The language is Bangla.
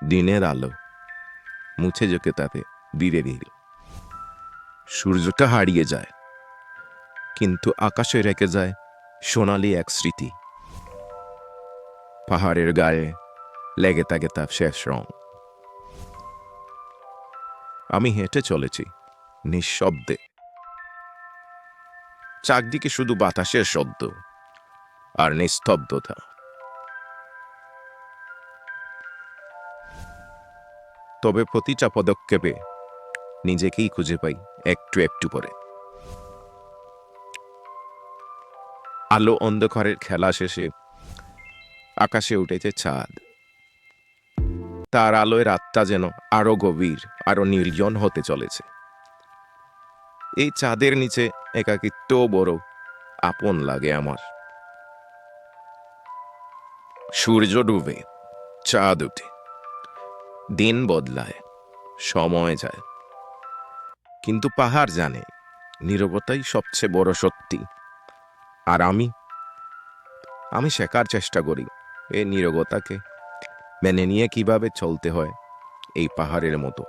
দিনের আলো মুছে যেতে তাতে ধীরে ধীরে সূর্যটা হারিয়ে যায়, কিন্তু আকাশে রেখে যায় সোনালি এক স্মৃতি। পাহাড়ের গায়ে লেগে থাকে তার শেষ রং। আমি হেঁটে চলেছি নিঃশব্দে, চারদিকে শুধু বাতাসের শব্দ আর নিস্তব্ধতা। তবে প্রতিটা পদক্ষেপে নিজেকেই খুঁজে পাই একটু একটু করে। আলো অন্ধকারের খেলা শেষে আকাশে উঠেছে চাঁদ। তার আলোয় রাতটা যেন আরো গভীর, আরো নির্জন হতে চলেছে। এই চাঁদের নিচে একাকিত্ব বড় আপন লাগে আমার। সূর্য ডুবে, চাঁদ উঠে, দিন বদলায়, সময় যায়, কিন্তু পাহাড় জানে নীরবতাই সবচেয়ে বড় সত্যি। আর আমি শেখার চেষ্টা করি এই নীরবতাকে মেনে নিয়ে কিভাবে চলতে হয় এই পাহাড়ের মতো।